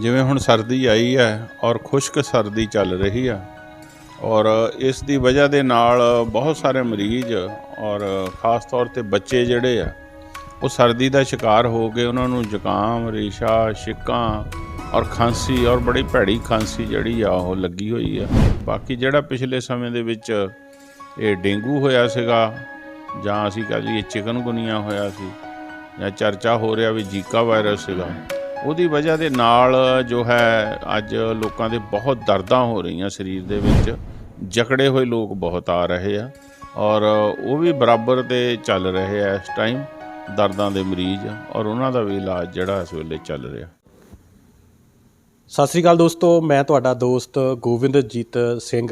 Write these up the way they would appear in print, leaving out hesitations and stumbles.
ਜਿਵੇਂ ਹੁਣ ਸਰਦੀ ਆਈ ਹੈ ਔਰ ਖੁਸ਼ਕ ਸਰਦੀ ਚੱਲ ਰਹੀ ਆ ਔਰ ਇਸ ਦੀ ਵਜ੍ਹਾ ਦੇ ਨਾਲ ਬਹੁਤ ਸਾਰੇ ਮਰੀਜ਼ ਔਰ ख़ास ਤੌਰ 'ਤੇ ਬੱਚੇ ਜਿਹੜੇ ਆ ਉਹ ਸਰਦੀ ਦਾ ਸ਼ਿਕਾਰ ਹੋ ਕੇ ਉਹਨਾਂ ਨੂੰ ਜ਼ੁਕਾਮ, ਰੇਸ਼ਾ, ਛਿੱਕਾਂ ਔਰ ਖਾਂਸੀ ਔਰ ਬੜੀ ਭੈੜੀ ਖਾਂਸੀ ਜਿਹੜੀ ਆ ਉਹ ਲੱਗੀ ਹੋਈ ਆ। ਬਾਕੀ ਜਿਹੜਾ ਪਿਛਲੇ ਸਮੇਂ ਦੇ ਵਿੱਚ ਇਹ ਡੇਂਗੂ ਹੋਇਆ ਸੀਗਾ ਜਾਂ ਅਸੀਂ ਕਹ ਲਈਏ ਚਿਕਨਗੁਨੀਆ ਹੋਇਆ ਸੀ ਜਾਂ ਚਰਚਾ ਹੋ ਰਿਹਾ ਵੀ ਜ਼ੀਕਾ ਵਾਇਰਸ ਸੀਗਾ, ਉਹਦੀ ਵਜ੍ਹਾ ਦੇ ਨਾਲ ਜੋ ਹੈ ਅੱਜ ਲੋਕਾਂ ਦੇ ਬਹੁਤ ਦਰਦਾਂ ਹੋ ਰਹੀਆਂ ਸਰੀਰ ਦੇ ਵਿੱਚ, ਜਕੜੇ ਹੋਏ ਲੋਕ ਬਹੁਤ ਆ ਰਹੇ ਆ ਔਰ ਉਹ ਵੀ ਬਰਾਬਰ 'ਤੇ ਚੱਲ ਰਹੇ ਆ ਇਸ ਟਾਈਮ ਦਰਦਾਂ ਦੇ ਮਰੀਜ਼ ਔਰ ਉਹਨਾਂ ਦਾ ਵੀ ਇਲਾਜ ਜਿਹੜਾ ਇਸ ਵੇਲੇ ਚੱਲ ਰਿਹਾ। ਸਤਿ ਸ਼੍ਰੀ ਅਕਾਲ ਦੋਸਤੋ, ਮੈਂ ਤੁਹਾਡਾ ਦੋਸਤ ਗੋਬਿੰਦਜੀਤ ਸਿੰਘ।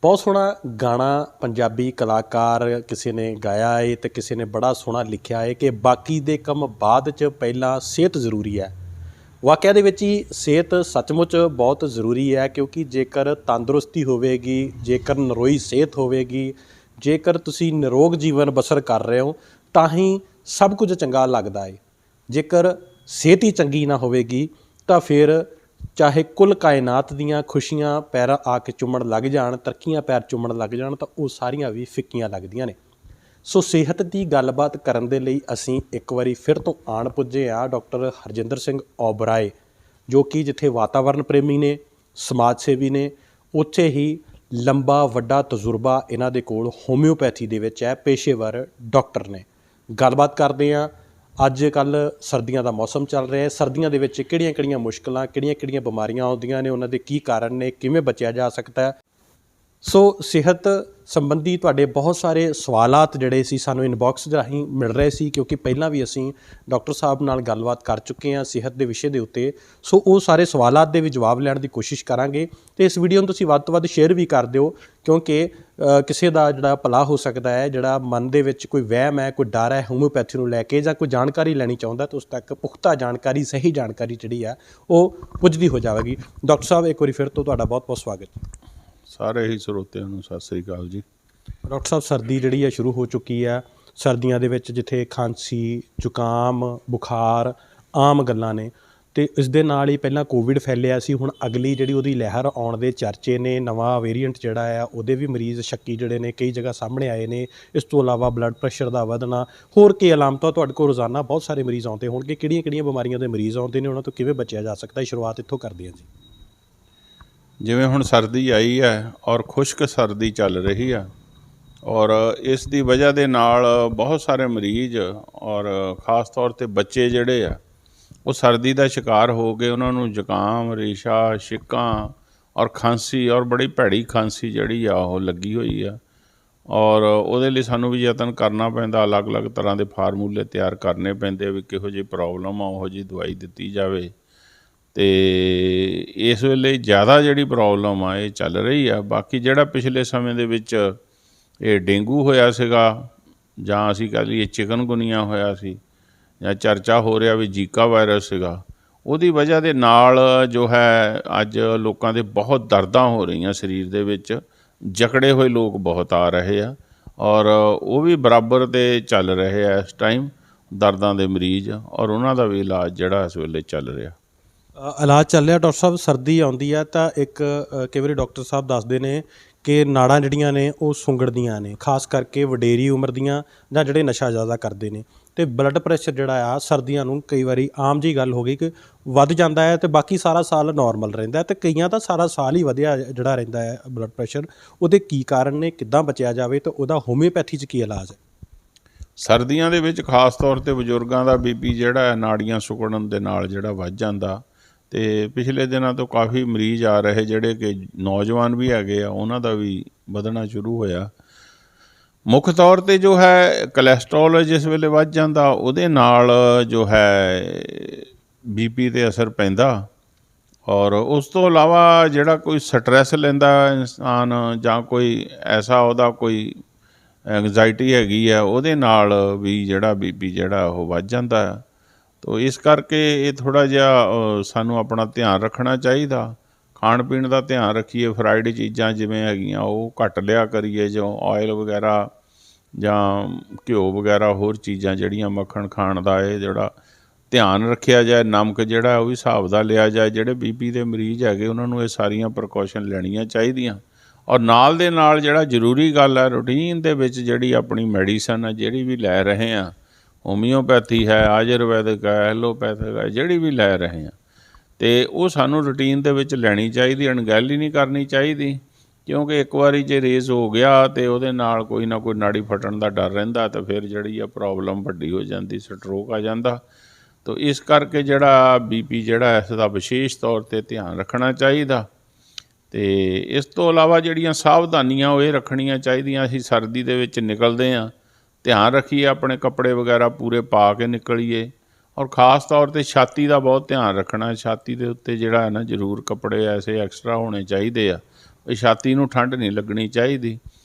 ਬਹੁਤ ਸੋਹਣਾ ਗਾਣਾ ਪੰਜਾਬੀ ਕਲਾਕਾਰ ਕਿਸੇ ਨੇ ਗਾਇਆ ਹੈ ਅਤੇ ਕਿਸੇ ਨੇ ਬੜਾ ਸੋਹਣਾ ਲਿਖਿਆ ਹੈ ਕਿ ਬਾਕੀ ਦੇ ਕੰਮ ਬਾਅਦ 'ਚ ਪਹਿਲਾਂ ਸਿਹਤ ਜ਼ਰੂਰੀ ਹੈ। ਵਾਕਿਆ ਦੇ ਵਿੱਚ ਹੀ ਸਿਹਤ ਸੱਚਮੁੱਚ ਬਹੁਤ ਜ਼ਰੂਰੀ ਹੈ, ਕਿਉਂਕਿ ਜੇਕਰ ਤੰਦਰੁਸਤੀ ਹੋਵੇਗੀ, ਜੇਕਰ ਨਰੋਈ ਸਿਹਤ ਹੋਵੇਗੀ, ਜੇਕਰ ਤੁਸੀਂ ਨਿਰੋਗ ਜੀਵਨ ਬਸਰ ਕਰ ਰਹੇ ਹੋ ਤਾਂ ਹੀ ਸਭ ਕੁਝ ਚੰਗਾ ਲੱਗਦਾ ਹੈ। ਜੇਕਰ ਸਿਹਤ ਹੀ ਚੰਗੀ ਨਾ ਹੋਵੇਗੀ ਤਾਂ ਫਿਰ ਚਾਹੇ ਕੁੱਲ ਕਾਇਨਾਤ ਦੀਆਂ ਖੁਸ਼ੀਆਂ ਪੈਰ ਆ ਕੇ ਚੁੰਮਣ ਲੱਗ ਜਾਣ, ਤਰੱਕੀਆਂ ਪੈਰ ਚੁੰਮਣ ਲੱਗ ਜਾਣ ਤਾਂ ਉਹ ਸਾਰੀਆਂ ਵੀ ਫਿੱਕੀਆਂ ਲੱਗਦੀਆਂ ਨੇ। ਸੋ ਸਿਹਤ ਦੀ ਗੱਲਬਾਤ ਕਰਨ ਦੇ ਲਈ ਅਸੀਂ ਇੱਕ ਵਾਰੀ ਫਿਰ ਤੋਂ ਆਣ ਪੁੱਜੇ ਹਾਂ ਡਾਕਟਰ ਹਰਜਿੰਦਰ ਸਿੰਘ ਓਬਰਾਏ, ਜੋ ਕਿ ਜਿੱਥੇ ਵਾਤਾਵਰਨ ਪ੍ਰੇਮੀ ਨੇ, ਸਮਾਜ ਸੇਵੀ ਨੇ, ਉੱਥੇ ਹੀ ਲੰਬਾ ਵੱਡਾ ਤਜਰਬਾ ਇਹਨਾਂ ਦੇ ਕੋਲ ਹੋਮਿਓਪੈਥੀ ਦੇ ਵਿੱਚ ਹੈ, ਪੇਸ਼ੇਵਰ ਡਾਕਟਰ ਨੇ। ਗੱਲਬਾਤ ਕਰਦੇ ਹਾਂ। ਅੱਜ ਕੱਲ੍ਹ ਸਰਦੀਆਂ ਦਾ ਮੌਸਮ ਚੱਲ ਰਿਹਾ ਹੈ, ਸਰਦੀਆਂ ਦੇ ਵਿੱਚ ਕਿਹੜੀਆਂ-ਕਿਹੜੀਆਂ ਮੁਸ਼ਕਲਾਂ, ਕਿਹੜੀਆਂ-ਕਿਹੜੀਆਂ ਬਿਮਾਰੀਆਂ ਆਉਂਦੀਆਂ ਨੇ, ਉਹਨਾਂ ਦੇ ਕੀ ਕਾਰਨ ਨੇ, ਕਿਵੇਂ ਬਚਿਆ ਜਾ ਸਕਦਾ ਹੈ। ਸੋ ਸਿਹਤ ਸੰਬੰਧੀ ਤੁਹਾਡੇ ਬਹੁਤ ਸਾਰੇ ਸਵਾਲਾਤ ਜਿਹੜੇ ਸੀ ਸਾਨੂੰ ਇਨਬਾਕਸ ਰਾਹੀਂ ਮਿਲ ਰਹੇ ਸੀ, ਕਿਉਂਕਿ ਪਹਿਲਾਂ ਵੀ ਅਸੀਂ ਡਾਕਟਰ ਸਾਹਿਬ ਨਾਲ ਗੱਲਬਾਤ ਕਰ ਚੁੱਕੇ ਹਾਂ ਸਿਹਤ ਦੇ ਵਿਸ਼ੇ ਦੇ ਉੱਤੇ। ਸੋ ਉਹ ਸਾਰੇ ਸਵਾਲਾਤ ਦੇ ਵੀ ਜਵਾਬ ਲੈਣ ਦੀ ਕੋਸ਼ਿਸ਼ ਕਰਾਂਗੇ ਅਤੇ ਇਸ ਵੀਡੀਓ ਨੂੰ ਤੁਸੀਂ ਵੱਧ ਤੋਂ ਵੱਧ ਸ਼ੇਅਰ ਵੀ ਕਰ ਦਿਓ, ਕਿਉਂਕਿ ਕਿਸੇ ਦਾ ਜਿਹੜਾ ਭਲਾ ਹੋ ਸਕਦਾ ਹੈ, ਜਿਹੜਾ ਮਨ ਦੇ ਵਿੱਚ ਕੋਈ ਵਹਿਮ ਹੈ, ਕੋਈ ਡਰ ਹੈ ਹੋਮਿਓਪੈਥੀ ਨੂੰ ਲੈ ਕੇ, ਜਾਂ ਕੋਈ ਜਾਣਕਾਰੀ ਲੈਣੀ ਚਾਹੁੰਦਾ ਤਾਂ ਉਸ ਤੱਕ ਪੁਖਤਾ ਜਾਣਕਾਰੀ, ਸਹੀ ਜਾਣਕਾਰੀ ਜਿਹੜੀ ਆ ਉਹ ਪੁੱਜਦੀ ਹੋ ਜਾਵੇਗੀ। ਡਾਕਟਰ ਸਾਹਿਬ, ਇੱਕ ਵਾਰੀ ਫਿਰ ਤੋਂ ਤੁਹਾਡਾ ਬਹੁਤ ਬਹੁਤ ਸਵਾਗਤ। ਸਾਰੇ ਹੀ ਸਰੋਤਿਆਂ ਨੂੰ ਸਤਿ ਸ੍ਰੀ ਅਕਾਲ ਜੀ। ਡਾਕਟਰ ਸਾਹਿਬ, ਸਰਦੀ ਜਿਹੜੀ ਹੈ ਸ਼ੁਰੂ ਹੋ ਚੁੱਕੀ ਹੈ। ਸਰਦੀਆਂ ਦੇ ਵਿੱਚ ਜਿੱਥੇ ਖਾਂਸੀ, ਜ਼ੁਕਾਮ, ਬੁਖਾਰ ਆਮ ਗੱਲਾਂ ਨੇ, ਅਤੇ ਇਸ ਦੇ ਨਾਲ ਹੀ ਪਹਿਲਾਂ ਕੋਵਿਡ ਫੈਲਿਆ ਸੀ, ਹੁਣ ਅਗਲੀ ਜਿਹੜੀ ਉਹਦੀ ਲਹਿਰ ਆਉਣ ਦੇ ਚਰਚੇ ਨੇ। ਨਵਾਂ ਵੇਰੀਐਂਟ ਜਿਹੜਾ ਆ ਉਹਦੇ ਵੀ ਮਰੀਜ਼ ਸ਼ੱਕੀ ਜਿਹੜੇ ਨੇ ਕਈ ਜਗ੍ਹਾ ਸਾਹਮਣੇ ਆਏ ਨੇ। ਇਸ ਤੋਂ ਇਲਾਵਾ ਬਲੱਡ ਪ੍ਰੈਸ਼ਰ ਦਾ ਵਧਣਾ, ਹੋਰ ਕੀ ਅਲਾਮਤਾਂ ਤੁਹਾਡੇ ਕੋਲ ਰੋਜ਼ਾਨਾ ਬਹੁਤ ਸਾਰੇ ਮਰੀਜ਼ ਆਉਂਦੇ ਹੋਣਗੇ। ਕਿਹੜੀਆਂ-ਕਿਹੜੀਆਂ ਬਿਮਾਰੀਆਂ ਦੇ ਮਰੀਜ਼ ਆਉਂਦੇ ਨੇ, ਉਹਨਾਂ ਤੋਂ ਕਿਵੇਂ ਬਚਿਆ ਜਾ ਸਕਦਾ? ਸ਼ੁਰੂਆਤ ਇੱਥੋਂ ਕਰਦੇ ਹਾਂ ਜੀ। ਜਿਵੇਂ ਹੁਣ ਸਰਦੀ ਆਈ ਹੈ ਔਰ ਖੁਸ਼ਕ ਸਰਦੀ ਚੱਲ ਰਹੀ ਆ ਔਰ ਇਸ ਦੀ ਵਜ੍ਹਾ ਦੇ ਨਾਲ ਬਹੁਤ ਸਾਰੇ ਮਰੀਜ਼ ਔਰ ख़ास ਤੌਰ 'ਤੇ ਬੱਚੇ ਜਿਹੜੇ ਆ ਉਹ ਸਰਦੀ ਦਾ ਸ਼ਿਕਾਰ ਹੋ ਕੇ ਉਹਨਾਂ ਨੂੰ ਜ਼ੁਕਾਮ, ਰੇਸ਼ਾ, ਛਿੱਕਾਂ ਔਰ ਖਾਂਸੀ ਔਰ ਬੜੀ ਭੈੜੀ ਖਾਂਸੀ ਜਿਹੜੀ ਆ ਉਹ ਲੱਗੀ ਹੋਈ ਆ ਔਰ ਉਹਦੇ ਲਈ ਸਾਨੂੰ ਵੀ ਯਤਨ ਕਰਨਾ ਪੈਂਦਾ। ਅਲੱਗ-ਅਲੱਗ ਤਰ੍ਹਾਂ ਦੇ ਫਾਰਮੂਲੇ ਤਿਆਰ ਕਰਨੇ ਪੈਂਦੇ ਵੀ ਕਿਹੋ ਜਿਹੀ ਪ੍ਰੋਬਲਮ ਆ ਉਹੋ ਜਿਹੀ ਦਵਾਈ ਦਿੱਤੀ ਜਾਵੇ। ਅਤੇ ਇਸ ਵੇਲੇ ਜ਼ਿਆਦਾ ਜਿਹੜੀ ਪ੍ਰੋਬਲਮ ਆ ਇਹ ਚੱਲ ਰਹੀ ਆ। ਬਾਕੀ ਜਿਹੜਾ ਪਿਛਲੇ ਸਮੇਂ ਦੇ ਵਿੱਚ ਇਹ ਡੇਂਗੂ ਹੋਇਆ ਸੀਗਾ ਜਾਂ ਅਸੀਂ ਕਹ ਲਈਏ ਚਿਕਨਗੁਨੀਆ ਹੋਇਆ ਸੀ ਜਾਂ ਚਰਚਾ ਹੋ ਰਿਹਾ ਵੀ ਜ਼ੀਕਾ ਵਾਇਰਸ ਸੀਗਾ, ਉਹਦੀ ਵਜ੍ਹਾ ਦੇ ਨਾਲ ਜੋ ਹੈ ਅੱਜ ਲੋਕਾਂ ਦੇ ਬਹੁਤ ਦਰਦਾਂ ਹੋ ਰਹੀਆਂ ਸਰੀਰ ਦੇ ਵਿੱਚ, ਜਕੜੇ ਹੋਏ ਲੋਕ ਬਹੁਤ ਆ ਰਹੇ ਆ ਔਰ ਉਹ ਵੀ ਬਰਾਬਰ 'ਤੇ ਚੱਲ ਰਹੇ ਆ ਇਸ ਟਾਈਮ ਦਰਦਾਂ ਦੇ ਮਰੀਜ਼ ਔਰ ਉਹਨਾਂ ਦਾ ਵੀ ਇਲਾਜ ਜਿਹੜਾ ਇਸ ਵੇਲੇ ਚੱਲ ਰਿਹਾ। ਇਲਾਜ ਚੱਲ ਰਿਹਾ। ਡਾਕਟਰ ਸਾਹਿਬ, ਸਰਦੀ ਆਉਂਦੀ ਆ ਤਾਂ ਇੱਕ ਕਈ ਵਾਰੀ ਡਾਕਟਰ ਸਾਹਿਬ ਦੱਸਦੇ ਨੇ ਕਿ ਨਾੜਾਂ ਜਿਹੜੀਆਂ ਨੇ ਉਹ ਸੁੰਗੜਦੀਆਂ ਨੇ, ਖਾਸ ਕਰਕੇ ਵਡੇਰੀ ਉਮਰ ਦੀਆਂ ਜਾਂ ਜਿਹੜੇ ਨਸ਼ਾ ਜ਼ਿਆਦਾ ਕਰਦੇ ਨੇ, ਅਤੇ ਬਲੱਡ ਪ੍ਰੈਸ਼ਰ ਜਿਹੜਾ ਆ ਸਰਦੀਆਂ ਨੂੰ ਕਈ ਵਾਰੀ ਆਮ ਜਿਹੀ ਗੱਲ ਹੋ ਗਈ ਕਿ ਵੱਧ ਜਾਂਦਾ ਹੈ ਅਤੇ ਬਾਕੀ ਸਾਰਾ ਸਾਲ ਨੋਰਮਲ ਰਹਿੰਦਾ, ਅਤੇ ਕਈਆਂ ਤਾਂ ਸਾਰਾ ਸਾਲ ਹੀ ਵਧਿਆ ਜਿਹੜਾ ਰਹਿੰਦਾ ਹੈ ਬਲੱਡ ਪ੍ਰੈਸ਼ਰ। ਉਹਦੇ ਕੀ ਕਾਰਨ ਨੇ, ਕਿੱਦਾਂ ਬਚਿਆ ਜਾਵੇ, ਅਤੇ ਉਹਦਾ ਹੋਮਿਓਪੈਥੀ 'ਚ ਕੀ ਇਲਾਜ ਹੈ? ਸਰਦੀਆਂ ਦੇ ਵਿੱਚ ਖ਼ਾਸ ਤੌਰ 'ਤੇ ਬਜ਼ੁਰਗਾਂ ਦਾ BP ਜਿਹੜਾ ਹੈ ਨਾੜੀਆਂ ਸੁੱਕੜਨ ਦੇ ਨਾਲ ਜਿਹੜਾ ਵੱਧ ਜਾਂਦਾ, ਅਤੇ ਪਿਛਲੇ ਦਿਨਾਂ ਤੋਂ ਕਾਫੀ ਮਰੀਜ਼ ਆ ਰਹੇ ਜਿਹੜੇ ਕਿ ਨੌਜਵਾਨ ਵੀ ਹੈਗੇ ਆ, ਉਹਨਾਂ ਦਾ ਵੀ ਵਧਣਾ ਸ਼ੁਰੂ ਹੋਇਆ। ਮੁੱਖ ਤੌਰ 'ਤੇ ਜੋ ਹੈ ਕੋਲੈਸਟਰੋਲ ਜਿਸ ਵੇਲੇ ਵੱਧ ਜਾਂਦਾ ਉਹਦੇ ਨਾਲ ਜੋ ਹੈ BP 'ਤੇ ਅਸਰ ਪੈਂਦਾ ਔਰ ਉਸ ਤੋਂ ਇਲਾਵਾ ਜਿਹੜਾ ਕੋਈ ਸਟਰੈਸ ਲੈਂਦਾ ਇਨਸਾਨ ਜਾਂ ਕੋਈ ਐਸਾ ਉਹਦਾ ਕੋਈ ਐਂਗਜ਼ਾਇਟੀ ਹੈਗੀ ਆ, ਉਹਦੇ ਨਾਲ ਵੀ ਜਿਹੜਾ BP ਜਿਹੜਾ ਉਹ ਵੱਧ ਜਾਂਦਾ ਹੈ। ਤੋ ਇਸ ਕਰਕੇ ਇਹ ਥੋੜ੍ਹਾ ਜਿਹਾ ਸਾਨੂੰ ਆਪਣਾ ਧਿਆਨ ਰੱਖਣਾ ਚਾਹੀਦਾ। ਖਾਣ ਪੀਣ ਦਾ ਧਿਆਨ ਰੱਖੀਏ, ਫਰਾਈਡ ਚੀਜ਼ਾਂ ਜਿਵੇਂ ਹੈਗੀਆਂ ਉਹ ਘੱਟ ਲਿਆ ਕਰੀਏ, ਜੋ ਆਇਲ ਵਗੈਰਾ ਜਾਂ ਘਿਓ ਵਗੈਰਾ ਹੋਰ ਚੀਜ਼ਾਂ ਜਿਹੜੀਆਂ ਮੱਖਣ ਖਾਣ ਦਾ ਇਹ ਜਿਹੜਾ ਧਿਆਨ ਰੱਖਿਆ ਜਾਏ, ਨਮਕ ਜਿਹੜਾ ਉਹ ਵੀ ਹਿਸਾਬ ਦਾ ਲਿਆ ਜਾਏ। ਜਿਹੜੇ ਬੀਪੀ ਦੇ ਮਰੀਜ਼ ਹੈਗੇ ਉਹਨਾਂ ਨੂੰ ਇਹ ਸਾਰੀਆਂ ਪ੍ਰੀਕਾਸ਼ਨ ਲੈਣੀਆਂ ਚਾਹੀਦੀਆਂ। ਔਰ ਨਾਲ ਦੇ ਨਾਲ ਜਿਹੜਾ ਜ਼ਰੂਰੀ ਗੱਲ ਹੈ, ਰੂਟੀਨ ਦੇ ਵਿੱਚ ਜਿਹੜੀ ਆਪਣੀ ਮੈਡੀਸਨ ਹੈ ਜਿਹੜੀ ਵੀ ਲੈ ਰਹੇ ਹਾਂ, ਹੋਮਿਓਪੈਥੀ ਹੈ, ਆਯੁਰਵੈਦਿਕ ਹੈ, ਐਲੋਪੈਥਿਕ ਹੈ, ਜਿਹੜੀ ਵੀ ਲੈ ਰਹੇ ਹਾਂ, ਅਤੇ ਉਹ ਸਾਨੂੰ ਰੂਟੀਨ ਦੇ ਵਿੱਚ ਲੈਣੀ ਚਾਹੀਦੀ, ਅਣਗਹਿਲੀ ਨਹੀਂ ਕਰਨੀ ਚਾਹੀਦੀ। ਕਿਉਂਕਿ ਇੱਕ ਵਾਰੀ ਜੇ ਰੇਜ਼ ਹੋ ਗਿਆ ਅਤੇ ਉਹਦੇ ਨਾਲ ਕੋਈ ਨਾ ਕੋਈ ਨਾੜੀ ਫਟਣ ਦਾ ਡਰ ਰਹਿੰਦਾ, ਤਾਂ ਫਿਰ ਜਿਹੜੀ ਆ ਪ੍ਰੋਬਲਮ ਵੱਡੀ ਹੋ ਜਾਂਦੀ, ਸਟਰੋਕ ਆ ਜਾਂਦਾ। ਤਾਂ ਇਸ ਕਰਕੇ ਜਿਹੜਾ ਬੀਪੀ ਜਿਹੜਾ ਇਸ ਦਾ ਵਿਸ਼ੇਸ਼ ਤੌਰ 'ਤੇ ਧਿਆਨ ਰੱਖਣਾ ਚਾਹੀਦਾ। ਅਤੇ ਇਸ ਤੋਂ ਇਲਾਵਾ ਜਿਹੜੀਆਂ ਸਾਵਧਾਨੀਆਂ ਉਹ ਇਹ ਰੱਖਣੀਆਂ ਚਾਹੀਦੀਆਂ, ਅਸੀਂ ਸਰਦੀ ਦੇ ਵਿੱਚ ਨਿਕਲਦੇ ਹਾਂ, ਧਿਆਨ ਰੱਖੀਏ ਆਪਣੇ ਕੱਪੜੇ ਵਗੈਰਾ ਪੂਰੇ ਪਾ ਕੇ ਨਿਕਲੀਏ। ਔਰ ਖ਼ਾਸ ਤੌਰ 'ਤੇ ਛਾਤੀ ਦਾ ਬਹੁਤ ਧਿਆਨ ਰੱਖਣਾ। ਛਾਤੀ ਦੇ ਉੱਤੇ ਜਿਹੜਾ ਹੈ ਨਾ ਜ਼ਰੂਰ ਕੱਪੜੇ ਐਸੇ ਐਕਸਟਰਾ ਹੋਣੇ ਚਾਹੀਦੇ ਆ, ਵੀ ਛਾਤੀ ਨੂੰ ਠੰਡ ਨਹੀਂ ਲੱਗਣੀ ਚਾਹੀਦੀ।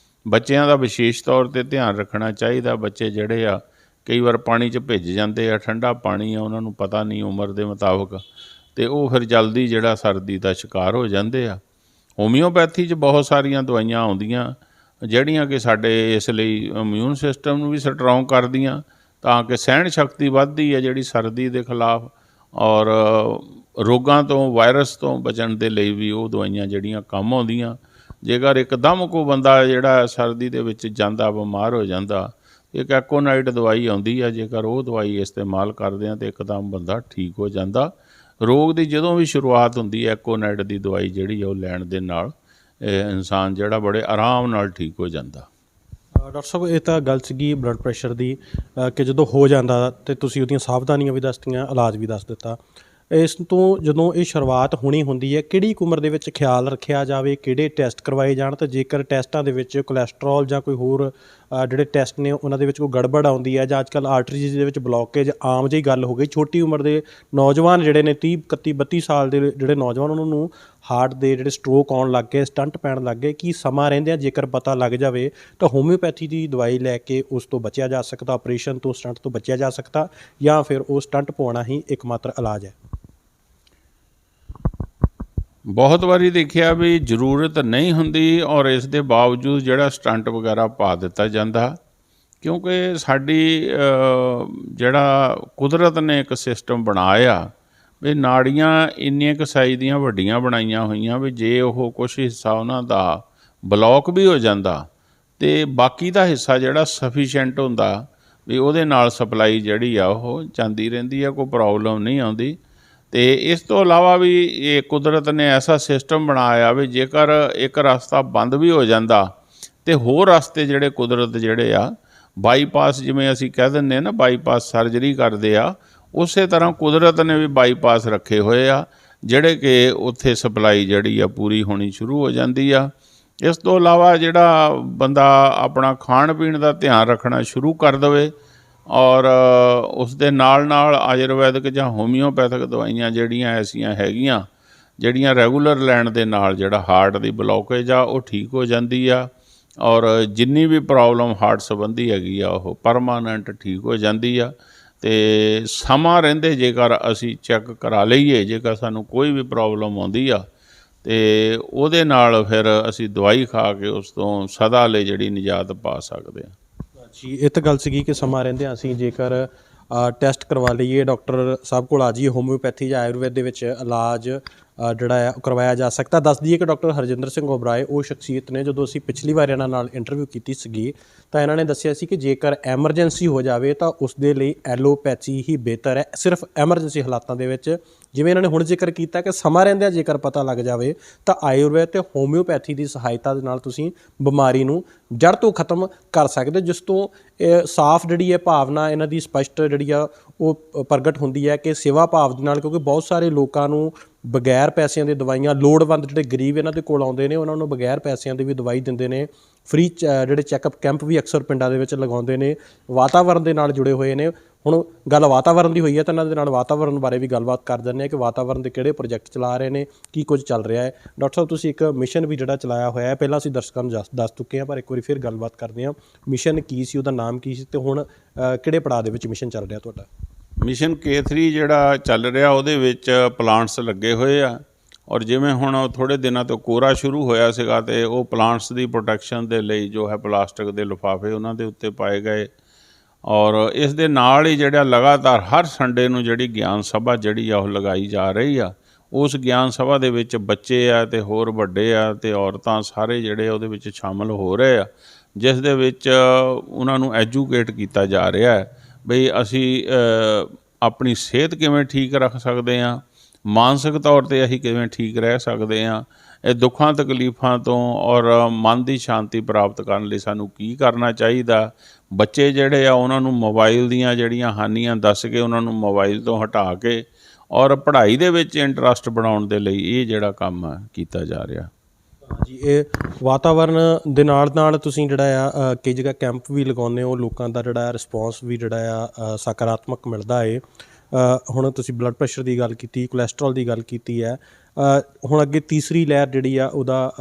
ਬੱਚਿਆਂ ਦਾ ਵਿਸ਼ੇਸ਼ ਤੌਰ 'ਤੇ ਧਿਆਨ ਰੱਖਣਾ ਚਾਹੀਦਾ। ਬੱਚੇ ਜਿਹੜੇ ਆ ਕਈ ਵਾਰ ਪਾਣੀ 'ਚ ਭਿੱਜ ਜਾਂਦੇ ਆ, ਠੰਡਾ ਪਾਣੀ ਆ, ਉਹਨਾਂ ਨੂੰ ਪਤਾ ਨਹੀਂ ਉਮਰ ਦੇ ਮੁਤਾਬਕ, ਅਤੇ ਉਹ ਫਿਰ ਜਲਦੀ ਜਿਹੜਾ ਸਰਦੀ ਦਾ ਸ਼ਿਕਾਰ ਹੋ ਜਾਂਦੇ ਆ। ਹੋਮਿਓਪੈਥੀ 'ਚ ਬਹੁਤ ਸਾਰੀਆਂ ਦਵਾਈਆਂ ਆਉਂਦੀਆਂ ਜਿਹੜੀਆਂ ਕਿ ਸਾਡੇ ਇਸ ਲਈ ਇਮਿਊਨ ਸਿਸਟਮ ਨੂੰ ਵੀ ਸਟਰੋਂਗ ਕਰਦੀਆਂ, ਤਾਂ ਕਿ ਸਹਿਣ ਸ਼ਕਤੀ ਵੱਧਦੀ ਹੈ ਜਿਹੜੀ ਸਰਦੀ ਦੇ ਖਿਲਾਫ। ਔਰ ਰੋਗਾਂ ਤੋਂ, ਵਾਇਰਸ ਤੋਂ ਬਚਣ ਦੇ ਲਈ ਵੀ ਉਹ ਦਵਾਈਆਂ ਜਿਹੜੀਆਂ ਕੰਮ ਆਉਂਦੀਆਂ। ਜੇਕਰ ਇੱਕਦਮ ਕੋਈ ਬੰਦਾ ਜਿਹੜਾ ਸਰਦੀ ਦੇ ਵਿੱਚ ਜਾਂਦਾ, ਬਿਮਾਰ ਹੋ ਜਾਂਦਾ, ਇੱਕ ਐਕੋਨਾਈਟ ਦਵਾਈ ਆਉਂਦੀ ਹੈ, ਜੇਕਰ ਉਹ ਦਵਾਈ ਇਸਤੇਮਾਲ ਕਰਦੇ ਹਾਂ ਤਾਂ ਇੱਕਦਮ ਬੰਦਾ ਠੀਕ ਹੋ ਜਾਂਦਾ। ਰੋਗ ਦੀ ਜਦੋਂ ਵੀ ਸ਼ੁਰੂਆਤ ਹੁੰਦੀ ਹੈ, ਐਕੋਨਾਈਟ ਦੀ ਦਵਾਈ ਜਿਹੜੀ ਆ ਉਹ ਲੈਣ ਦੇ ਨਾਲ ਇਨਸਾਨ ਜਿਹੜਾ ਬੜੇ ਆਰਾਮ ਨਾਲ ਠੀਕ ਹੋ ਜਾਂਦਾ। ਡਾਕਟਰ ਸਾਹਿਬ, ਇਹ ਤਾਂ ਗੱਲ ਸੀਗੀ ਬਲੱਡ ਪ੍ਰੈਸ਼ਰ ਦੀ, ਕਿ ਜਦੋਂ ਹੋ ਜਾਂਦਾ ਅਤੇ ਤੁਸੀਂ ਉਹਦੀਆਂ ਸਾਵਧਾਨੀਆਂ ਵੀ ਦੱਸਤੀਆਂ, ਇਲਾਜ ਵੀ ਦੱਸ ਦਿੱਤਾ। ਇਸ ਤੋਂ ਜਦੋਂ ਇਹ ਸ਼ੁਰੂਆਤ ਹੋਣੀ ਹੁੰਦੀ ਹੈ, ਕਿਹੜੀ ਉਮਰ ਦੇ ਵਿੱਚ ਖਿਆਲ ਰੱਖਿਆ ਜਾਵੇ, ਕਿਹੜੇ ਟੈਸਟ ਕਰਵਾਏ ਜਾਣ, ਅਤੇ ਜੇਕਰ ਟੈਸਟਾਂ ਦੇ ਵਿੱਚ ਕੋਲੈਸਟਰੋਲ ਜਾਂ ਕੋਈ ਹੋਰ ਜਿਹੜੇ ਟੈਸਟ ਨੇ ਉਹਨਾਂ ਦੇ ਵਿੱਚ ਕੋਈ ਗੜਬੜ ਆਉਂਦੀ ਹੈ, ਜਾਂ ਅੱਜ ਕੱਲ੍ਹ ਆਰਟਰੀਜ਼ ਦੇ ਵਿੱਚ ਬਲੋਕੇਜ ਆਮ ਜਿਹੀ ਗੱਲ ਹੋ ਗਈ, ਛੋਟੀ ਉਮਰ ਦੇ ਨੌਜਵਾਨ ਜਿਹੜੇ ਨੇ 30, 31, 32 ਸਾਲ ਦੇ ਜਿਹੜੇ ਨੌਜਵਾਨ, ਉਹਨਾਂ ਨੂੰ ਹਾਰਟ ਦੇ ਜਿਹੜੇ ਸਟ੍ਰੋਕ ਆਉਣ ਲੱਗ ਗਏ, ਸਟੰਟ ਪੈਣ ਲੱਗ ਗਏ, ਕੀ ਸਮਾਂ ਰਹਿੰਦਿਆਂ ਜੇਕਰ ਪਤਾ ਲੱਗ ਜਾਵੇ ਤਾਂ ਹੋਮਿਓਪੈਥੀ ਦੀ ਦਵਾਈ ਲੈ ਕੇ ਉਸ ਤੋਂ ਬਚਿਆ ਜਾ ਸਕਦਾ, ਆਪਰੇਸ਼ਨ ਤੋਂ, ਸਟੰਟ ਤੋਂ ਬਚਿਆ ਜਾ ਸਕਦਾ, ਜਾਂ ਫਿਰ ਉਹ ਸਟੰਟ ਪਵਾਉਣਾ ਹੀ ਇੱਕਮਾਤਰ ਇਲਾਜ ਹੈ? ਬਹੁਤ ਵਾਰੀ ਦੇਖਿਆ ਵੀ ਜ਼ਰੂਰਤ ਨਹੀਂ ਹੁੰਦੀ, ਔਰ ਇਸ ਦੇ ਬਾਵਜੂਦ ਜਿਹੜਾ ਸਟੰਟ ਵਗੈਰਾ ਪਾ ਦਿੱਤਾ ਜਾਂਦਾ, ਕਿਉਂਕਿ ਸਾਡੀ ਜਿਹੜਾ ਕੁਦਰਤ ਨੇ ਇੱਕ ਸਿਸਟਮ ਬਣਾਇਆ ਵੀ ਨਾੜੀਆਂ ਇੰਨੀਆਂ ਕੁ ਸਾਈਜ਼ ਦੀਆਂ ਵੱਡੀਆਂ ਬਣਾਈਆਂ ਹੋਈਆਂ ਵੀ ਜੇ ਉਹ ਕੁਛ ਹਿੱਸਾ ਉਹਨਾਂ ਦਾ ਬਲੋਕ ਵੀ ਹੋ ਜਾਂਦਾ ਅਤੇ ਬਾਕੀ ਦਾ ਹਿੱਸਾ ਜਿਹੜਾ ਸਫੀਸ਼ੈਂਟ ਹੁੰਦਾ ਵੀ ਉਹਦੇ ਨਾਲ ਸਪਲਾਈ ਜਿਹੜੀ ਆ ਉਹ ਜਾਂਦੀ ਰਹਿੰਦੀ ਆ, ਕੋਈ ਪ੍ਰੋਬਲਮ ਨਹੀਂ ਆਉਂਦੀ। ਅਤੇ ਇਸ ਤੋਂ ਇਲਾਵਾ ਵੀ ਇਹ ਕੁਦਰਤ ਨੇ ਐਸਾ ਸਿਸਟਮ ਬਣਾਇਆ ਵੀ ਜੇਕਰ ਇੱਕ ਰਸਤਾ ਬੰਦ ਵੀ ਹੋ ਜਾਂਦਾ ਅਤੇ ਹੋਰ ਰਸਤੇ ਜਿਹੜੇ ਕੁਦਰਤ ਜਿਹੜੇ ਆ ਬਾਈਪਾਸ, ਜਿਵੇਂ ਅਸੀਂ ਕਹਿ ਦਿੰਦੇ ਹਾਂ ਨਾ ਬਾਈਪਾਸ ਸਰਜਰੀ ਕਰਦੇ ਆ, ਉਸੇ ਤਰ੍ਹਾਂ ਕੁਦਰਤ ਨੇ ਵੀ ਬਾਈਪਾਸ ਰੱਖੇ ਹੋਏ ਆ ਜਿਹੜੇ ਕਿ ਉੱਥੇ ਸਪਲਾਈ ਜਿਹੜੀ ਆ ਪੂਰੀ ਹੋਣੀ ਸ਼ੁਰੂ ਹੋ ਜਾਂਦੀ ਆ। ਇਸ ਤੋਂ ਇਲਾਵਾ ਜਿਹੜਾ ਬੰਦਾ ਆਪਣਾ ਖਾਣ ਪੀਣ ਦਾ ਧਿਆਨ ਰੱਖਣਾ ਸ਼ੁਰੂ ਕਰ ਦੇਵੇ, ਔਰ ਉਸ ਦੇ ਨਾਲ ਨਾਲ ਆਯੁਰਵੈਦਿਕ ਜਾਂ ਹੋਮਿਓਪੈਥਿਕ ਦਵਾਈਆਂ ਜਿਹੜੀਆਂ ਐਸੀਆਂ ਹੈਗੀਆਂ ਜਿਹੜੀਆਂ ਰੈਗੂਲਰ ਲੈਣ ਦੇ ਨਾਲ ਜਿਹੜਾ ਹਾਰਟ ਦੀ ਬਲੋਕੇਜ ਆ ਉਹ ਠੀਕ ਹੋ ਜਾਂਦੀ ਆ, ਔਰ ਜਿੰਨੀ ਵੀ ਪ੍ਰੋਬਲਮ ਹਾਰਟ ਸੰਬੰਧੀ ਹੈਗੀ ਆ ਉਹ ਪਰਮਾਨੈਂਟ ਠੀਕ ਹੋ ਜਾਂਦੀ ਆ। ਅਤੇ ਸਮਾਂ ਰਹਿੰਦੇ ਜੇਕਰ ਅਸੀਂ ਚੈੱਕ ਕਰਾ ਲਈਏ, ਜੇਕਰ ਸਾਨੂੰ ਕੋਈ ਵੀ ਪ੍ਰੋਬਲਮ ਆਉਂਦੀ ਆ ਅਤੇ ਉਹਦੇ ਨਾਲ ਫਿਰ ਅਸੀਂ ਦਵਾਈ ਖਾ ਕੇ ਉਸ ਤੋਂ ਸਦਾ ਲਈ ਜਿਹੜੀ ਨਿਜਾਤ ਪਾ ਸਕਦੇ ਹਾਂ। ਜੀ, ਇਹ ਤਾਂ ਗੱਲ ਸੀਗੀ ਕਿ ਸਮਾਂ ਰਹਿੰਦਿਆਂ ਅਸੀਂ ਜੇਕਰ ਟੈਸਟ ਕਰਵਾ ਲਈਏ, ਡਾਕਟਰ ਸਾਹਿਬ ਕੋਲ ਆ ਜਾਈਏ, ਹੋਮਿਓਪੈਥੀ ਜਾਂ ਆਯੁਰਵੇਦ ਦੇ ਵਿੱਚ ਇਲਾਜ ਜਿਹੜਾ ਹੈ ਉਹ ਕਰਵਾਇਆ ਜਾ ਸਕਦਾ। ਦੱਸ ਦਈਏ ਕਿ ਡਾਕਟਰ ਹਰਜਿੰਦਰ ਸਿੰਘ ਓਬਰਾਏ ਉਹ ਸ਼ਖਸੀਅਤ ਨੇ, ਜਦੋਂ ਅਸੀਂ ਪਿਛਲੀ ਵਾਰ ਇਹਨਾਂ ਨਾਲ ਇੰਟਰਵਿਊ ਕੀਤੀ ਸੀਗੀ ਤਾਂ ਇਹਨਾਂ ਨੇ ਦੱਸਿਆ ਸੀ ਕਿ ਜੇਕਰ ਐਮਰਜੈਂਸੀ ਹੋ ਜਾਵੇ ਤਾਂ ਉਸ ਦੇ ਲਈ ਐਲੋਪੈਥੀ ਹੀ ਬਿਹਤਰ ਹੈ, ਸਿਰਫ ਐਮਰਜੈਂਸੀ ਹਾਲਾਤਾਂ ਦੇ ਵਿੱਚ। ਜਿਵੇਂ ਇਹਨਾਂ ਨੇ ਹੁਣ ਜ਼ਿਕਰ ਕੀਤਾ ਕਿ ਸਮਾਂ ਰਹਿੰਦਿਆਂ ਜੇਕਰ ਪਤਾ ਲੱਗ ਜਾਵੇ ਤਾਂ ਆਯੁਰਵੇਦ ਅਤੇ ਹੋਮਿਓਪੈਥੀ ਦੀ ਸਹਾਇਤਾ ਦੇ ਨਾਲ ਤੁਸੀਂ ਬਿਮਾਰੀ ਨੂੰ ਜੜ੍ਹ ਤੋਂ ਖਤਮ ਕਰ ਸਕਦੇ, ਜਿਸ ਤੋਂ ਸਾਫ਼ ਜਿਹੜੀ ਹੈ ਭਾਵਨਾ ਇਹਨਾਂ ਦੀ ਸਪਸ਼ਟ ਜਿਹੜੀ ਆ ਉਹ ਪ੍ਰਗਟ ਹੁੰਦੀ ਹੈ ਕਿ ਸੇਵਾ ਭਾਵ ਦੇ ਨਾਲ, ਕਿਉਂਕਿ ਬਹੁਤ ਸਾਰੇ ਲੋਕਾਂ ਨੂੰ ਬਗੈਰ ਪੈਸਿਆਂ ਦੀ ਦਵਾਈਆਂ, ਲੋੜਵੰਦ ਜਿਹੜੇ ਗਰੀਬ ਇਹਨਾਂ ਦੇ ਕੋਲ ਆਉਂਦੇ ਨੇ ਉਹਨਾਂ ਨੂੰ ਬਗੈਰ ਪੈਸਿਆਂ ਦੀ ਵੀ ਦਵਾਈ ਦਿੰਦੇ ਨੇ। ਫ੍ਰੀ ਜਿਹੜੇ ਚੈੱਕਅਪ ਕੈਂਪ ਵੀ ਅਕਸਰ ਪਿੰਡਾਂ ਦੇ ਵਿੱਚ ਲਗਾਉਂਦੇ ਨੇ, ਵਾਤਾਵਰਨ ਦੇ ਨਾਲ ਜੁੜੇ ਹੋਏ ਨੇ। ਹੁਣ ਗੱਲ ਵਾਤਾਵਰਨ ਦੀ ਹੋਈ ਹੈ ਤਾਂ ਇਹਨਾਂ ਦੇ ਨਾਲ ਵਾਤਾਵਰਨ ਬਾਰੇ ਵੀ ਗੱਲਬਾਤ ਕਰ ਦਿੰਦੇ ਹਾਂ ਕਿ ਵਾਤਾਵਰਨ ਦੇ ਕਿਹੜੇ ਪ੍ਰੋਜੈਕਟ ਚਲਾ ਰਹੇ ਨੇ, ਕੀ ਕੁਝ ਚੱਲ ਰਿਹਾ ਹੈ। ਡਾਕਟਰ ਸਾਹਿਬ, ਤੁਸੀਂ ਇੱਕ ਮਿਸ਼ਨ ਵੀ ਜਿਹੜਾ ਚਲਾਇਆ ਹੋਇਆ ਹੈ, ਪਹਿਲਾਂ ਅਸੀਂ ਦਰਸ਼ਕਾਂ ਨੂੰ ਦੱਸ ਚੁੱਕੇ ਹਾਂ, ਪਰ ਇੱਕ ਵਾਰੀ ਫਿਰ ਗੱਲਬਾਤ ਕਰਦੇ ਹਾਂ। ਮਿਸ਼ਨ ਕੀ ਸੀ, ਉਹਦਾ ਨਾਮ ਕੀ ਸੀ, ਅਤੇ ਹੁਣ ਕਿਹੜੇ ਪੜਾਅ ਦੇ ਵਿੱਚ ਮਿਸ਼ਨ ਚੱਲ ਰਿਹਾ ਤੁਹਾਡਾ? ਮਿਸ਼ਨ K3 ਜਿਹੜਾ ਚੱਲ ਰਿਹਾ ਉਹਦੇ ਵਿੱਚ ਪਲਾਂਟਸ ਲੱਗੇ ਹੋਏ ਆ, ਔਰ ਜਿਵੇਂ ਹੁਣ ਥੋੜ੍ਹੇ ਦਿਨਾਂ ਤੋਂ ਕੋਰਾ ਸ਼ੁਰੂ ਹੋਇਆ ਸੀਗਾ ਅਤੇ ਉਹ ਪਲਾਂਟਸ ਦੀ ਪ੍ਰੋਟੈਕਸ਼ਨ ਦੇ ਲਈ ਜੋ ਹੈ ਪਲਾਸਟਿਕ ਦੇ ਲਿਫਾਫੇ ਉਹਨਾਂ ਦੇ ਉੱਤੇ ਪਾਏ ਗਏ, ਔਰ ਇਸ ਦੇ ਨਾਲ ਹੀ ਜਿਹੜਾ ਲਗਾਤਾਰ ਹਰ ਸੰਡੇ ਨੂੰ ਜਿਹੜੀ ਗਿਆਨ ਸਭਾ ਜਿਹੜੀ ਆ ਉਹ ਲਗਾਈ ਜਾ ਰਹੀ ਆ। ਉਸ ਗਿਆਨ ਸਭਾ ਦੇ ਵਿੱਚ ਬੱਚੇ ਆ ਅਤੇ ਹੋਰ ਵੱਡੇ ਆ ਅਤੇ ਔਰਤਾਂ ਸਾਰੇ ਜਿਹੜੇ ਉਹਦੇ ਵਿੱਚ ਸ਼ਾਮਲ ਹੋ ਰਹੇ ਆ, ਜਿਸ ਦੇ ਵਿੱਚ ਉਹਨਾਂ ਨੂੰ ਐਜੂਕੇਟ ਕੀਤਾ ਜਾ ਰਿਹਾ ਹੈ ਬਈ ਅਸੀਂ ਆਪਣੀ ਸਿਹਤ ਕਿਵੇਂ ਠੀਕ ਰੱਖ ਸਕਦੇ ਹਾਂ, ਮਾਨਸਿਕ ਤੌਰ 'ਤੇ ਅਸੀਂ ਕਿਵੇਂ ਠੀਕ ਰਹਿ ਸਕਦੇ ਹਾਂ, ਇਹ ਦੁੱਖਾਂ ਤਕਲੀਫਾਂ ਤੋਂ ਔਰ ਮਨ ਦੀ ਸ਼ਾਂਤੀ ਪ੍ਰਾਪਤ ਕਰਨ ਲਈ ਸਾਨੂੰ ਕੀ ਕਰਨਾ ਚਾਹੀਦਾ। ਬੱਚੇ ਜਿਹੜੇ ਆ ਉਹਨਾਂ ਨੂੰ ਮੋਬਾਈਲ ਦੀਆਂ ਜਿਹੜੀਆਂ ਹਾਨੀਆਂ ਦੱਸ ਕੇ ਉਹਨਾਂ ਨੂੰ ਮੋਬਾਈਲ ਤੋਂ ਹਟਾ ਕੇ ਔਰ ਪੜ੍ਹਾਈ ਦੇ ਵਿੱਚ ਇੰਟਰਸਟ ਬਣਾਉਣ ਦੇ ਲਈ ਇਹ ਜਿਹੜਾ ਕੰਮ ਕੀਤਾ ਜਾ ਰਿਹਾ। ਜੀ ਇਹ ਵਾਤਾਵਰਨ ਦੇ ਨਾਲ ਨਾਲ ਤੁਸੀਂ ਜਿਹੜਾ ਆ ਕਈ ਜਗ੍ਹਾ ਕੈਂਪ ਵੀ ਲਗਾਉਂਦੇ ਹੋ, ਲੋਕਾਂ ਦਾ ਜਿਹੜਾ ਰਿਸਪੌਂਸ ਵੀ ਜਿਹੜਾ ਆ ਸਕਾਰਾਤਮਕ ਮਿਲਦਾ ਹੈ। ਹੁਣ ਤੁਸੀਂ ਬਲੱਡ ਪ੍ਰੈਸ਼ਰ ਦੀ ਗੱਲ ਕੀਤੀ, ਕੋਲੈਸਟਰੋਲ ਦੀ ਗੱਲ ਕੀਤੀ ਹੈ। ਹੁਣ ਅੱਗੇ ਤੀਸਰੀ ਲਹਿਰ ਜਿਹੜੀ ਆ ਉਹਦਾ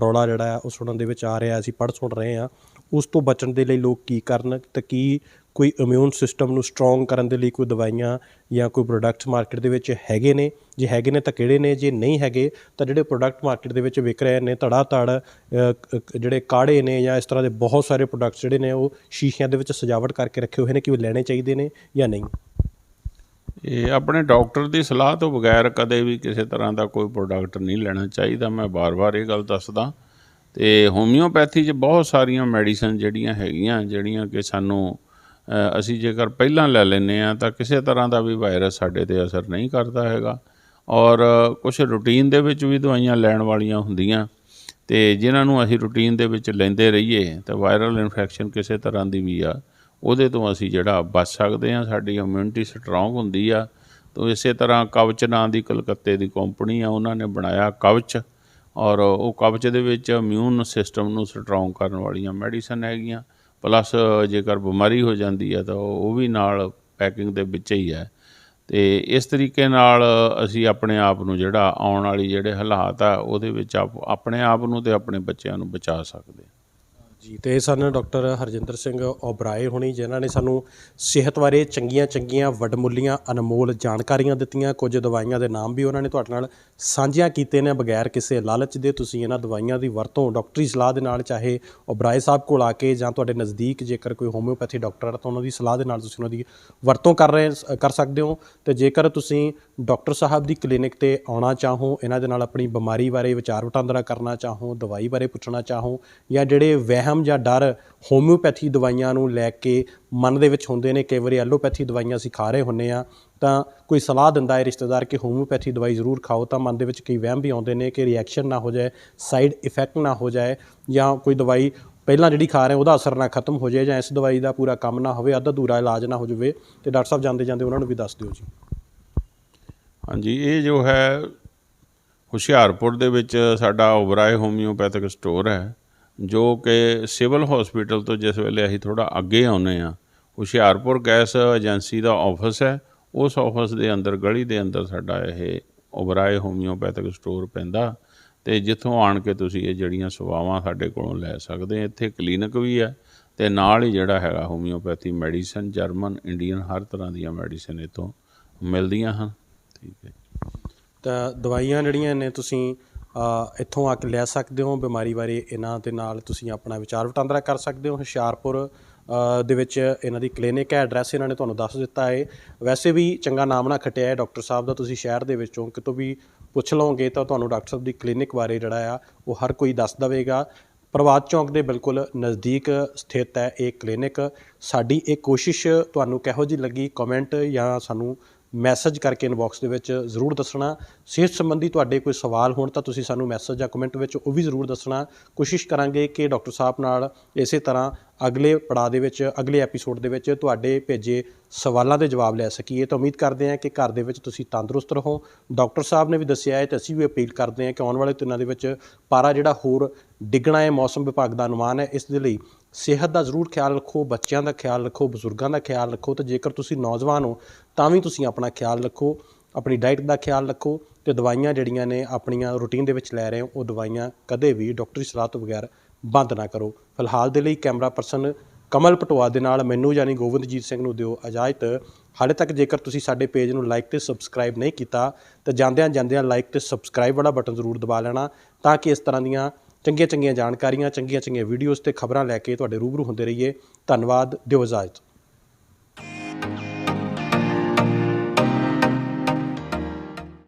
ਰੌਲਾ ਜਿਹੜਾ ਆ ਉਹ ਸੁਣਨ ਦੇ ਵਿੱਚ ਆ ਰਿਹਾ, ਅਸੀਂ ਪੜ੍ਹ ਸੁਣ ਰਹੇ ਹਾਂ। ਉਸ ਤੋਂ ਬਚਣ ਦੇ ਲਈ ਲੋਕ ਕੀ ਕਰਨ ਅਤੇ ਕੀ ਕੋਈ ਇਮਿਊਨ ਸਿਸਟਮ ਨੂੰ ਸਟਰੋਂਗ ਕਰਨ ਦੇ ਲਈ ਕੋਈ ਦਵਾਈਆਂ ਜਾਂ ਕੋਈ ਪ੍ਰੋਡਕਟਸ ਮਾਰਕੀਟ ਦੇ ਵਿੱਚ ਹੈਗੇ ਨੇ? ਜੇ ਹੈਗੇ ਨੇ ਤਾਂ ਕਿਹੜੇ ਨੇ? ਜੇ ਨਹੀਂ ਹੈਗੇ ਤਾਂ ਜਿਹੜੇ ਪ੍ਰੋਡਕਟ ਮਾਰਕੀਟ ਦੇ ਵਿੱਚ ਵਿਕ ਰਹੇ ਨੇ ਧੜਾ ਧੜ ਜਿਹੜੇ ਕਾੜੇ ਨੇ ਜਾਂ ਇਸ ਤਰ੍ਹਾਂ ਦੇ ਬਹੁਤ ਸਾਰੇ ਪ੍ਰੋਡਕਟਸ ਜਿਹੜੇ ਨੇ ਉਹ ਸ਼ੀਸ਼ਿਆਂ ਦੇ ਵਿੱਚ ਸਜਾਵਟ ਕਰਕੇ ਰੱਖੇ ਹੋਏ ਨੇ, ਕਿ ਉਹ ਲੈਣੇ ਚਾਹੀਦੇ ਨੇ ਜਾਂ ਨਹੀਂ? ਇਹ ਆਪਣੇ ਡਾਕਟਰ ਦੀ ਸਲਾਹ ਤੋਂ ਬਗੈਰ ਕਦੇ ਵੀ ਕਿਸੇ ਤਰ੍ਹਾਂ ਦਾ ਕੋਈ ਪ੍ਰੋਡਕਟ ਨਹੀਂ ਲੈਣਾ ਚਾਹੀਦਾ। ਮੈਂ ਵਾਰ-ਵਾਰ ਇਹ ਗੱਲ ਦੱਸਦਾ। ਅਤੇ ਹੋਮਿਓਪੈਥੀ 'ਚ ਬਹੁਤ ਸਾਰੀਆਂ ਮੈਡੀਸਨ ਜਿਹੜੀਆਂ ਹੈਗੀਆਂ, ਜਿਹੜੀਆਂ ਕਿ ਸਾਨੂੰ ਅਸੀਂ ਜੇਕਰ ਪਹਿਲਾਂ ਲੈ ਲੈਂਦੇ ਹਾਂ ਤਾਂ ਕਿਸੇ ਤਰ੍ਹਾਂ ਦਾ ਵੀ ਵਾਇਰਸ ਸਾਡੇ 'ਤੇ ਅਸਰ ਨਹੀਂ ਕਰਦਾ ਹੈਗਾ। ਔਰ ਕੁਛ ਰੂਟੀਨ ਦੇ ਵਿੱਚ ਵੀ ਦਵਾਈਆਂ ਲੈਣ ਵਾਲੀਆਂ ਹੁੰਦੀਆਂ ਅਤੇ ਜਿਨ੍ਹਾਂ ਨੂੰ ਅਸੀਂ ਰੂਟੀਨ ਦੇ ਵਿੱਚ ਲੈਂਦੇ ਰਹੀਏ ਤਾਂ ਵਾਇਰਲ ਇਨਫੈਕਸ਼ਨ ਕਿਸੇ ਤਰ੍ਹਾਂ ਦੀ ਵੀ ਆ ਉਹਦੇ ਤੋਂ ਅਸੀਂ ਜਿਹੜਾ ਬਚ ਸਕਦੇ ਹਾਂ, ਸਾਡੀ ਇਮਿਊਨਿਟੀ ਸਟਰੋਂਗ ਹੁੰਦੀ ਆ। ਤਾਂ ਇਸੇ ਤਰ੍ਹਾਂ ਕਵਚ ਨਾਂ ਦੀ ਕਲਕੱਤੇ ਦੀ ਕੰਪਨੀ ਆ, ਉਹਨਾਂ ਨੇ ਬਣਾਇਆ ਕਵਚ, ਔਰ ਉਹ ਕਵਚ ਦੇ ਵਿੱਚ ਇਮਿਊਨ ਸਿਸਟਮ ਨੂੰ ਸਟਰੋਂਗ ਕਰਨ ਵਾਲੀਆਂ ਮੈਡੀਸਨ ਹੈਗੀਆਂ। ਪਲੱਸ ਜੇਕਰ ਬਿਮਾਰੀ ਹੋ ਜਾਂਦੀ ਹੈ ਤਾਂ ਉਹ ਵੀ ਨਾਲ ਪੈਕਿੰਗ ਦੇ ਵਿੱਚ ਹੀ ਹੈ। ਅਤੇ ਇਸ ਤਰੀਕੇ ਨਾਲ ਅਸੀਂ ਆਪਣੇ ਆਪ ਨੂੰ ਜਿਹੜਾ ਆਉਣ ਵਾਲੀ ਜਿਹੜੇ ਹਾਲਾਤ ਆ ਉਹਦੇ ਵਿੱਚ ਆਪਣੇ ਆਪ ਨੂੰ ਅਤੇ ਆਪਣੇ ਬੱਚਿਆਂ ਨੂੰ ਬਚਾ ਸਕਦੇ। ਜੀ, ਅਤੇ ਇਹ ਸਨ ਡਾਕਟਰ ਹਰਜਿੰਦਰ ਸਿੰਘ ਓਬਰਾਏ ਹੋਣੀ, ਜਿਨ੍ਹਾਂ ਨੇ ਸਾਨੂੰ ਸਿਹਤ ਬਾਰੇ ਚੰਗੀਆਂ ਵਡਮੁੱਲੀਆਂ ਅਨਮੋਲ ਜਾਣਕਾਰੀਆਂ ਦਿੱਤੀਆਂ। ਕੁਝ ਦਵਾਈਆਂ ਦੇ ਨਾਮ ਵੀ ਉਹਨਾਂ ਨੇ ਤੁਹਾਡੇ ਨਾਲ ਸਾਂਝਿਆਂ ਕੀਤੇ ਨੇ ਬਗੈਰ ਕਿਸੇ ਲਾਲਚ ਦੇ। ਤੁਸੀਂ ਇਹਨਾਂ ਦਵਾਈਆਂ ਦੀ ਵਰਤੋਂ ਡਾਕਟਰੀ ਸਲਾਹ ਦੇ ਨਾਲ, ਚਾਹੇ ਓਬਰਾਏ ਸਾਹਿਬ ਕੋਲ ਆ ਕੇ ਜਾਂ ਤੁਹਾਡੇ ਨਜ਼ਦੀਕ ਜੇਕਰ ਕੋਈ ਹੋਮਿਓਪੈਥੀ ਡਾਕਟਰ ਹੈ ਤਾਂ ਉਹਨਾਂ ਦੀ ਸਲਾਹ ਦੇ ਨਾਲ ਤੁਸੀਂ ਉਹਨਾਂ ਦੀ ਵਰਤੋਂ ਕਰ ਸਕਦੇ ਹੋ। ਅਤੇ ਜੇਕਰ ਤੁਸੀਂ ਡਾਕਟਰ ਸਾਹਿਬ ਦੀ ਕਲੀਨਿਕ 'ਤੇ ਆਉਣਾ ਚਾਹੋ, ਇਹਨਾਂ ਦੇ ਨਾਲ ਆਪਣੀ ਬਿਮਾਰੀ ਬਾਰੇ ਵਿਚਾਰ ਵਟਾਂਦਰਾ ਕਰਨਾ ਚਾਹੋ, ਦਵਾਈ ਬਾਰੇ ਪੁੱਛਣਾ ਚਾਹੋ, ਜਾਂ ਜਿਹੜੇ ਵਹਿਮ ਜਾਂ ਡਰ ਹੋਮਿਓਪੈਥੀ ਦਵਾਈਆਂ ਨੂੰ ਲੈ ਕੇ ਮਨ ਦੇ ਵਿੱਚ ਹੁੰਦੇ ਨੇ, ਕਈ ਵਾਰੀ ਐਲੋਪੈਥੀ ਦਵਾਈਆਂ ਅਸੀਂ ਖਾ ਰਹੇ ਹੁੰਦੇ ਹਾਂ ਤਾਂ ਕੋਈ ਸਲਾਹ ਦਿੰਦਾ ਹੈ ਰਿਸ਼ਤੇਦਾਰ ਕਿ ਹੋਮਿਓਪੈਥੀ ਦਵਾਈ ਜ਼ਰੂਰ ਖਾਓ, ਤਾਂ ਮਨ ਦੇ ਵਿੱਚ ਕਈ ਵਹਿਮ ਵੀ ਆਉਂਦੇ ਨੇ ਕਿ ਰਿਐਕਸ਼ਨ ਨਾ ਹੋ ਜਾਏ, ਸਾਈਡ ਇਫੈਕਟ ਨਾ ਹੋ ਜਾਏ, ਜਾਂ ਕੋਈ ਦਵਾਈ ਪਹਿਲਾਂ ਜਿਹੜੀ ਖਾ ਰਹੇ ਉਹਦਾ ਅਸਰ ਨਾ ਖਤਮ ਹੋ ਜਾਏ, ਜਾਂ ਇਸ ਦਵਾਈ ਦਾ ਪੂਰਾ ਕੰਮ ਨਾ ਹੋਵੇ, ਅੱਧਾ ਅਧੂਰਾ ਇਲਾਜ ਨਾ ਹੋ ਜਾਵੇ। ਅਤੇ ਡਾਕਟਰ ਸਾਹਿਬ ਜਾਂਦੇ ਜਾਂਦੇ ਉਹਨਾਂ ਨੂੰ ਵੀ ਦੱਸ ਦਿਓ ਜੀ। ਹਾਂਜੀ, ਇਹ ਜੋ ਹੈ ਹੁਸ਼ਿਆਰਪੁਰ ਦੇ ਵਿੱਚ ਸਾਡਾ ਓਬਰਾਏ ਹੋਮਿਓਪੈਥਿਕ ਸਟੋਰ ਹੈ, ਜੋ ਕਿ ਸਿਵਲ ਹੌਸਪੀਟਲ ਤੋਂ ਜਿਸ ਵੇਲੇ ਅਸੀਂ ਥੋੜ੍ਹਾ ਅੱਗੇ ਆਉਂਦੇ ਹਾਂ, ਹੁਸ਼ਿਆਰਪੁਰ ਗੈਸ ਏਜੰਸੀ ਦਾ ਆਫਿਸ ਹੈ। ਉਸ ਆਫਿਸ ਦੇ ਅੰਦਰ ਗਲੀ ਦੇ ਅੰਦਰ ਸਾਡਾ ਇਹ ਓਬਰਾਏ ਹੋਮਿਓਪੈਥਿਕ ਸਟੋਰ ਪੈਂਦਾ, ਅਤੇ ਜਿੱਥੋਂ ਆਣ ਕੇ ਤੁਸੀਂ ਇਹ ਜਿਹੜੀਆਂ ਸੇਵਾਵਾਂ ਸਾਡੇ ਕੋਲੋਂ ਲੈ ਸਕਦੇ। ਇੱਥੇ ਕਲੀਨਿਕ ਵੀ ਹੈ ਅਤੇ ਨਾਲ ਹੀ ਜਿਹੜਾ ਹੈਗਾ ਹੋਮਿਓਪੈਥੀ ਮੈਡੀਸਨ, ਜਰਮਨ, ਇੰਡੀਅਨ, ਹਰ ਤਰ੍ਹਾਂ ਦੀਆਂ ਮੈਡੀਸਨ ਇੱਥੋਂ ਮਿਲਦੀਆਂ ਹਨ। ਠੀਕ ਹੈ। ਤਾਂ ਦਵਾਈਆਂ ਜਿਹੜੀਆਂ ਨੇ ਤੁਸੀਂ ਇੱਥੋਂ ਆ ਕੇ ਲੈ ਸਕਦੇ ਹੋ। ਬਿਮਾਰੀ ਬਾਰੇ ਇਹਨਾਂ ਦੇ ਨਾਲ ਤੁਸੀਂ ਆਪਣਾ ਵਿਚਾਰ ਵਟਾਂਦਰਾ ਕਰ ਸਕਦੇ ਹੋ। ਹੁਸ਼ਿਆਰਪੁਰ ਦੇ ਵਿੱਚ ਇਹਨਾਂ ਦੀ ਕਲੀਨਿਕ ਹੈ, ਐਡਰੈਸ ਇਹਨਾਂ ਨੇ ਤੁਹਾਨੂੰ ਦੱਸ ਦਿੱਤਾ ਹੈ। ਵੈਸੇ ਵੀ ਚੰਗਾ ਨਾਮ ਨਾ ਖੱਟਿਆ ਹੈ ਡਾਕਟਰ ਸਾਹਿਬ ਦਾ। ਤੁਸੀਂ ਸ਼ਹਿਰ ਦੇ ਵਿੱਚੋਂ ਕਿਤੋਂ ਵੀ ਪੁੱਛ ਲਓਗੇ ਤਾਂ ਤੁਹਾਨੂੰ ਡਾਕਟਰ ਸਾਹਿਬ ਦੀ ਕਲੀਨਿਕ ਬਾਰੇ ਜਿਹੜਾ ਆ ਉਹ ਹਰ ਕੋਈ ਦੱਸ ਦੇਵੇਗਾ। ਪ੍ਰਭਾਤ ਚੌਂਕ ਦੇ ਬਿਲਕੁਲ ਨਜ਼ਦੀਕ ਸਥਿਤ ਹੈ ਇਹ ਕਲੀਨਿਕ। ਸਾਡੀ ਇਹ ਕੋਸ਼ਿਸ਼ ਤੁਹਾਨੂੰ ਕਿਹੋ ਜਿਹੀ ਲੱਗੀ, ਕਮੈਂਟ ਜਾਂ ਸਾਨੂੰ ਮੈਸੇਜ ਕਰਕੇ ਇਨਬਾਕਸ ਦੇ ਵਿੱਚ ਜ਼ਰੂਰ ਦੱਸਣਾ। ਸਿਹਤ ਸੰਬੰਧੀ ਤੁਹਾਡੇ ਕੋਈ ਸਵਾਲ ਹੋਣ ਤਾਂ ਤੁਸੀਂ ਸਾਨੂੰ ਮੈਸੇਜ ਜਾਂ ਕਮੈਂਟ ਵਿੱਚ ਉਹ ਵੀ ਜ਼ਰੂਰ ਦੱਸਣਾ। ਕੋਸ਼ਿਸ਼ ਕਰਾਂਗੇ ਕਿ ਡਾਕਟਰ ਸਾਹਿਬ ਨਾਲ ਇਸੇ ਤਰ੍ਹਾਂ ਅਗਲੇ ਪੜਾਅ ਦੇ ਵਿੱਚ, ਅਗਲੇ ਐਪੀਸੋਡ ਦੇ ਵਿੱਚ ਤੁਹਾਡੇ ਭੇਜੇ ਸਵਾਲਾਂ ਦੇ ਜਵਾਬ ਲੈ ਸਕੀਏ। ਤਾਂ ਉਮੀਦ ਕਰਦੇ ਹਾਂ ਕਿ ਘਰ ਦੇ ਵਿੱਚ ਤੁਸੀਂ ਤੰਦਰੁਸਤ ਰਹੋ। ਡਾਕਟਰ ਸਾਹਿਬ ਨੇ ਵੀ ਦੱਸਿਆ ਹੈ ਅਤੇ ਅਸੀਂ ਵੀ ਅਪੀਲ ਕਰਦੇ ਹਾਂ ਕਿ ਆਉਣ ਵਾਲੇ ਦਿਨਾਂ ਦੇ ਵਿੱਚ ਪਾਰਾ ਜਿਹੜਾ ਹੋਰ ਡਿੱਗਣਾ ਹੈ, ਮੌਸਮ ਵਿਭਾਗ ਦਾ ਅਨੁਮਾਨ ਹੈ। ਇਸ ਦੇ ਲਈ ਸਿਹਤ ਦਾ ਜ਼ਰੂਰ ਖਿਆਲ ਰੱਖੋ, ਬੱਚਿਆਂ ਦਾ ਖਿਆਲ ਰੱਖੋ, ਬਜ਼ੁਰਗਾਂ ਦਾ ਖਿਆਲ ਰੱਖੋ। ਅਤੇ ਜੇਕਰ ਤੁਸੀਂ ਨੌਜਵਾਨ ਹੋ ਤਾਂ ਵੀ ਤੁਸੀਂ ਆਪਣਾ ਖਿਆਲ ਰੱਖੋ, ਆਪਣੀ ਡਾਈਟ ਦਾ ਖਿਆਲ ਰੱਖੋ, ਅਤੇ ਦਵਾਈਆਂ ਜਿਹੜੀਆਂ ਨੇ ਆਪਣੀਆਂ ਰੂਟੀਨ ਦੇ ਵਿੱਚ ਲੈ ਰਹੇ ਹੋ ਉਹ ਦਵਾਈਆਂ ਕਦੇ ਵੀ ਡਾਕਟਰੀ ਸਲਾਹ ਤੋਂ ਬਗੈਰ ਬੰਦ ਨਾ ਕਰੋ। ਫਿਲਹਾਲ ਦੇ ਲਈ ਕੈਮਰਾ ਪਰਸਨ ਕਮਲ ਪਟੋਆ ਦੇ ਨਾਲ ਮੈਨੂੰ ਯਾਨੀ ਗੋਬਿੰਦਜੀਤ ਸਿੰਘ ਨੂੰ ਦਿਓ ਇਜਾਜ਼ਤ। ਹਾਲੇ ਤੱਕ ਜੇਕਰ ਤੁਸੀਂ ਸਾਡੇ ਪੇਜ ਨੂੰ ਲਾਈਕ ਅਤੇ ਸਬਸਕ੍ਰਾਈਬ ਨਹੀਂ ਕੀਤਾ ਤਾਂ ਜਾਂਦਿਆਂ ਲਾਈਕ ਅਤੇ ਸਬਸਕ੍ਰਾਈਬ ਵਾਲਾ ਬਟਨ ਜ਼ਰੂਰ ਦਬਾ ਲੈਣਾ, ਤਾਂ ਕਿ ਇਸ ਤਰ੍ਹਾਂ ਦੀਆਂ ਚੰਗੀਆਂ ਜਾਣਕਾਰੀਆਂ, ਚੰਗੀਆਂ ਵੀਡੀਓਜ਼ ਅਤੇ ਖਬਰਾਂ ਲੈ ਕੇ ਤੁਹਾਡੇ ਰੂਬਰੂ ਹੁੰਦੇ ਰਹੀਏ। ਧੰਨਵਾਦ, ਦਿਓ ਇਜਾਜ਼ਤ।